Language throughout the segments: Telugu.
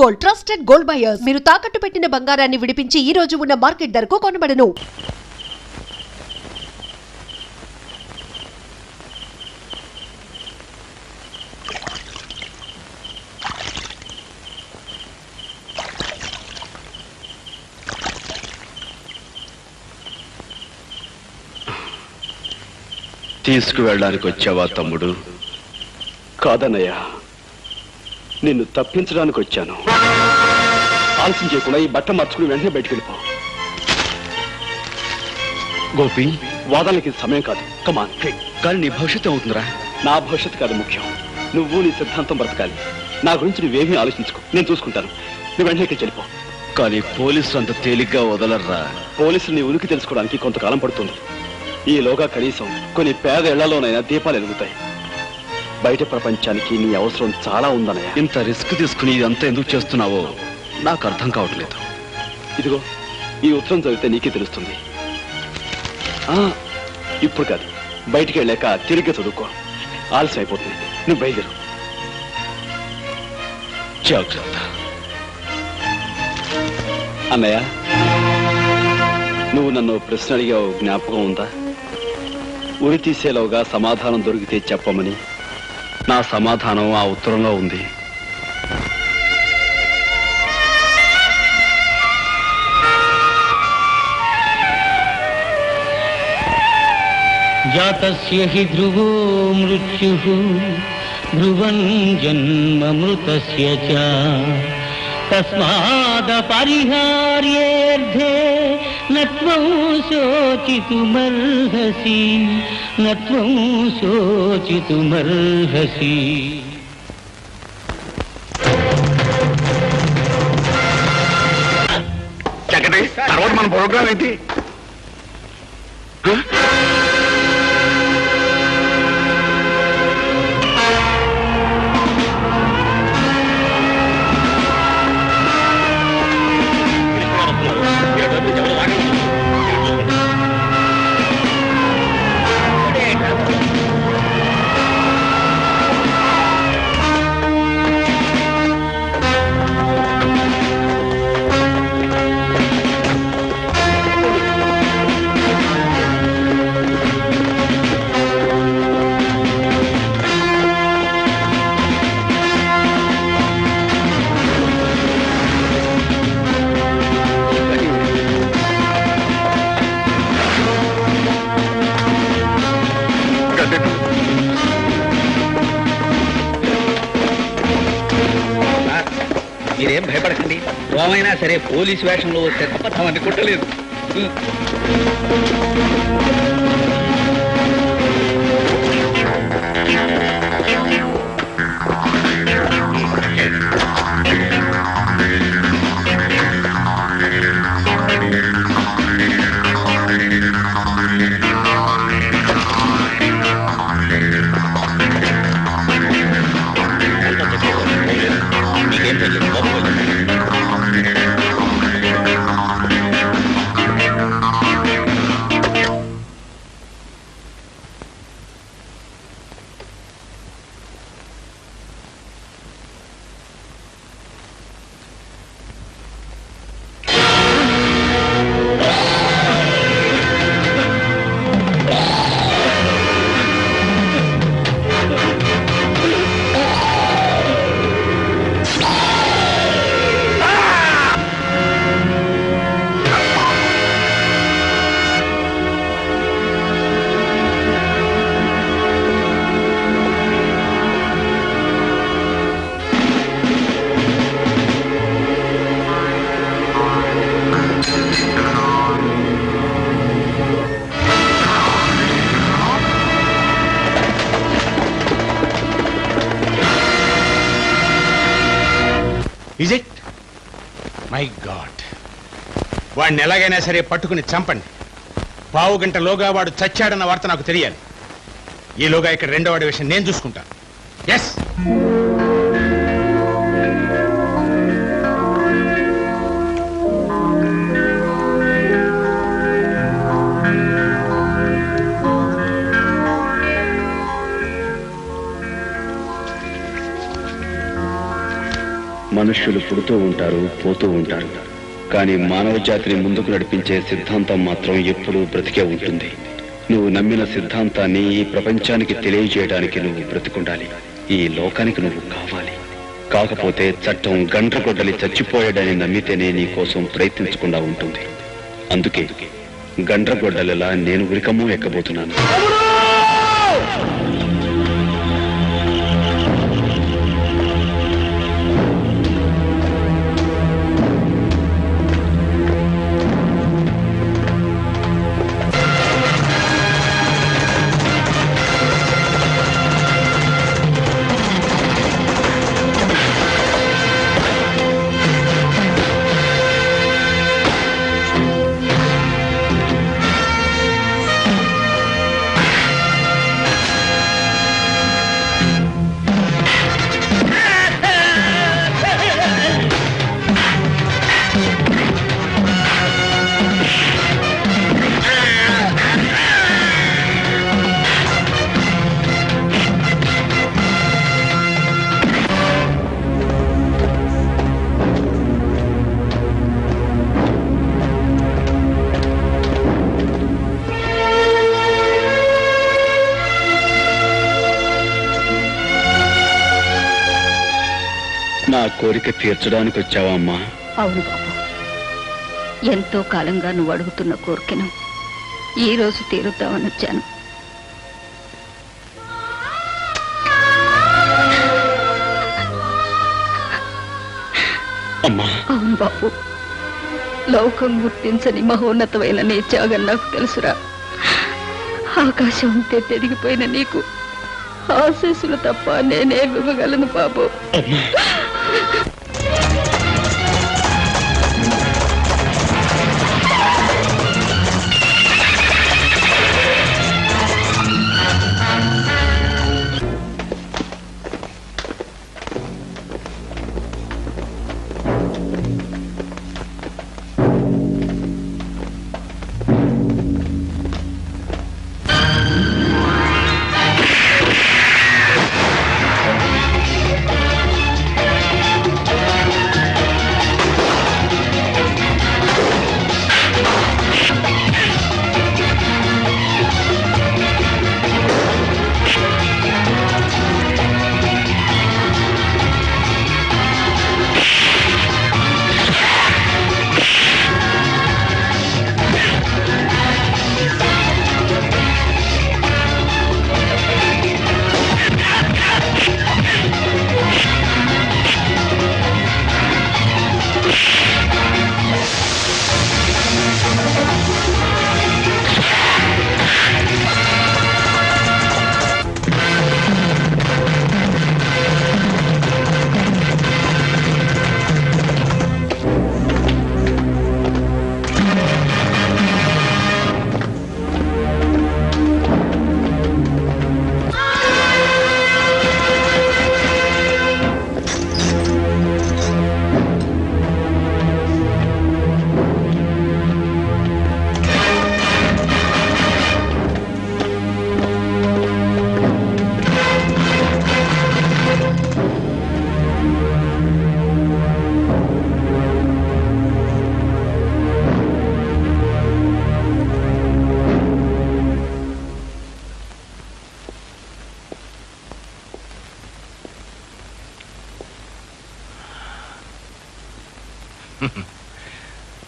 Gold, trusted gold buyers. మీరు తాకట్టు పెట్టిన బంగారాన్ని విడిపించి ఈ రోజు ఉన్న మార్కెట్ ధరకు కొనబడను. తీసుకువెళ్ళడానికి వచ్చావా తమ్ముడు? కాదన్నయ్య, నిన్ను తప్పించడానికి వచ్చాను. ఆలస్యం చేయకుండా ఈ బట్ట మార్చుకుని వెంటనే బయటికి వెళ్ళిపో. గోపి, వాదనకి సమయం కాదు. కమాన్. కానీ నీ భవిష్యత్తు అవుతుందిరా. నా భవిష్యత్తు కాదు ముఖ్యం. నువ్వు నీ సిద్ధాంతం బ్రతకాలి. నా గురించి నువ్వేమీ ఆలోచించుకో, నేను చూసుకుంటాను. నువ్వు వెంటనే చెల్లిపో. కానీ పోలీసులు అంత తేలిగ్గా వదలర్రా. పోలీసులు నీ ఉనికి తెలుసుకోవడానికి కొంతకాలం పడుతుంది. ఈలోగా కనీసం కొన్ని పేద ఇళ్లలోనైనా దీపాలు వెలుగుతాయి. బయట ప్రపంచానికి నీ అవసరం చాలా ఉందన్నయ్య. ఇంత రిస్క్ తీసుకుని ఇదంతా ఎందుకు చేస్తున్నావో నాకు అర్థం కావట్లేదు. ఇదిగో ఈ ఉత్తరం చదివితే నీకే తెలుస్తుంది. ఇప్పుడు కాదు, బయటికి వెళ్ళాక తిరిగి చదువుకో. ఆలస్యం అయిపోతుంది. నువ్వు బయలుదేరు. జాగ్రత్త. అన్నయ్య, నువ్వు నన్ను ప్రశ్న అడిగావు, జ్ఞాపకం ఉందా? ఉరి తీసేలోగా సమాధానం దొరికితే చెప్పమని. నా సమాధానం ఆ ఉత్తరంలో ఉంది. జాతస్య హి ధ్రువో మృత్యుః ధ్రువం జన్మమృతస్య చ తస్మాదపరిహార్యేర్థే నత్వం శోచితుమర్హసి నత్వం శోచితుమర్హసి. తర్వాత మన ప్రోగ్రాం ఏంటి? మీరేం భయపడకండి. రోమైనా సరే పోలీసు వేషంలో వస్తే తప్ప తమని కొట్టలేదు. Is it? My God. వాడిని ఎలాగైనా సరే పట్టుకుని చంపండి. పావు గంటలోగా వాడు చచ్చాడన్న వార్త నాకు తెలియాలి. ఈలోగా ఇక్కడ రెండో వాడి విషయం నేను చూసుకుంటాను. ఎస్. మనుష్యులు పుడుతూ ఉంటారు, పోతూ ఉంటారు. కానీ మానవ జాతిని ముందుకు నడిపించే సిద్ధాంతం మాత్రం ఎప్పుడూ బ్రతికే ఉంటుంది. నువ్వు నమ్మిన సిద్ధాంతాన్ని ఈ ప్రపంచానికి తెలియజేయడానికి నువ్వు బ్రతికుండాలి. ఈ లోకానికి నువ్వు కావాలి. కాకపోతే చట్టం గండ్రగొడ్డలి చచ్చిపోయాడని నమ్మితేనే నీ కోసం ప్రయత్నించకుండా ఉంటుంది. అందుకే గండ్రగొడ్డలిలా నేను ఉరికమ్మో ఎక్కబోతున్నాను. నా కోరిక తీర్చడానికి వచ్చావా అమ్మా? అవును బాబు, ఎంతో కాలంగా నువ్వు అడుగుతున్న కోరికను ఈ రోజు తీరుద్దామని వచ్చాను. అమ్మా. అవును బాబు, లోకం గుర్తించని మహోన్నతమైన నీ త్యాగం నాకు తెలుసురా. ఆకాశం ఉంటే తెరిగిపోయిన నీకు ఆశీస్సులు తప్ప నేనే ఇవ్వగలను బాబు.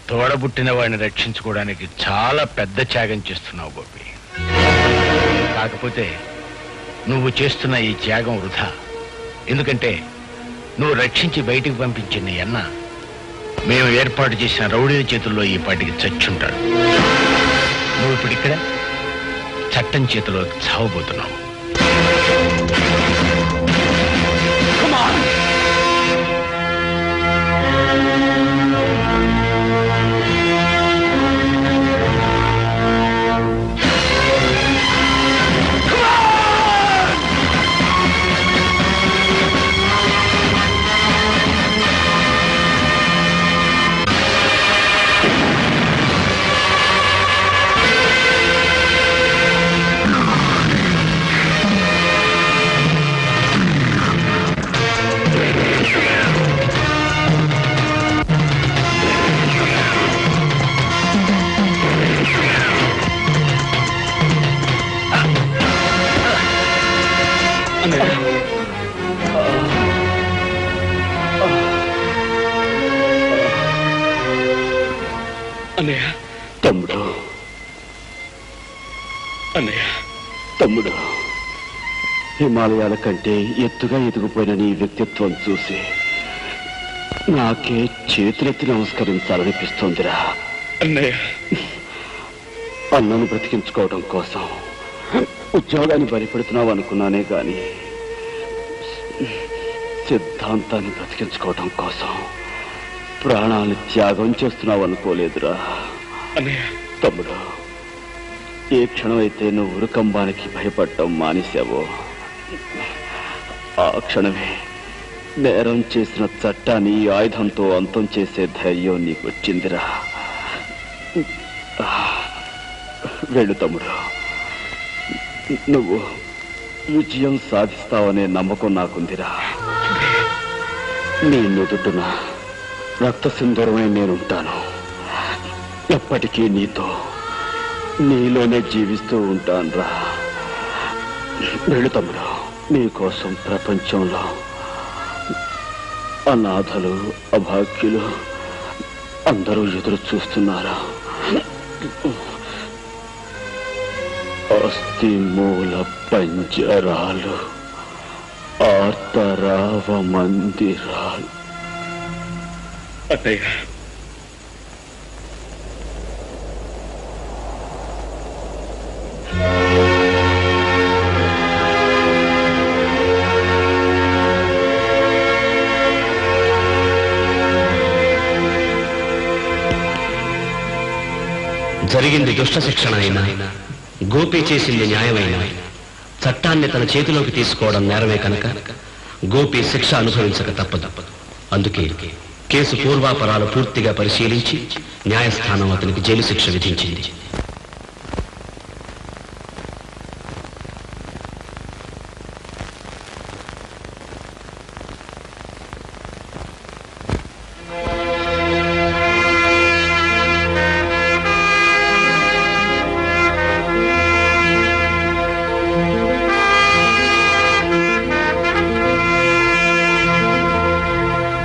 తోడబుట్టిన వాడిని రక్షించుకోవడానికి చాలా పెద్ద త్యాగం చేస్తున్నావు గోపి. కాకపోతే నువ్వు చేస్తున్న ఈ త్యాగం వృధా. ఎందుకంటే నువ్వు రక్షించి బయటికి పంపించిన నీ అన్న మేము ఏర్పాటు చేసిన రౌడీల చేతుల్లో ఈ పాటికి చచ్చుంటాడు. నువ్వు ఇప్పుడు ఇక్కడ చట్టం చేతిలో చావబోతున్నావు. అన్నయ్య తమ్ముడు, అన్నయ్య తమ్ముడు, హిమాలయాల కంటే ఎత్తుగా ఎదిగిపోయిన నీ వ్యక్తిత్వం చూసి నాకే చేతులెత్తి నమస్కరించాలనిపిస్తోందిరా. అన్నయ్య, అన్నను బ్రతికించుకోవడం కోసం ఉద్యోగాన్ని బలిపెడుతున్నావు అనుకున్నానే గాని సిద్ధాంతాన్ని బ్రతికించుకోవడం కోసం ప్రాణాలు త్యాగం చేస్తున్నావు అనుకోలేదురా. అన్నయ్య తమ్ముడు, ఏ క్షణమైతే నువ్వు ఉరుకంబానికి భయపడటం మానేశావో ఆ క్షణమే నేరం చేసిన చట్టాన్ని ఆయుధంతో అంతం చేసే ధైర్యం నీకు వచ్చిందిరా. వెళ్ళు తమ్ముడు, నువ్వు విజయం సాధిస్తావనే నమ్మకం నాకుందిరా. నీ నుదుటున రక్త సింధూరమై నేనుంటాను. ఎప్పటికీ నీతో, నీలోనే జీవిస్తూ ఉంటానురా. వెళ్ళు తమ్ముడు, నీకోసం ప్రపంచంలో అనాథలు, అభాగ్యులు అందరూ ఎదురు చూస్తున్నారా. అస్థి మూల పంజరాలు, ఆర్తరావ మందిరాలు. అన్నయ్య, జరిగింది దుష్ట శిక్షణ అయినా, గోపి చేసింది న్యాయమైన, చట్టాన్ని తన చేతిలోకి తీసుకోవడం నేరమే కనుక గోపి శిక్ష అనుభవించక తప్పదు. అందుకే కేసు పూర్వాపరాలు పూర్తిగా పరిశీలించి న్యాయస్థానం అతనికి జైలు శిక్ష విధించింది.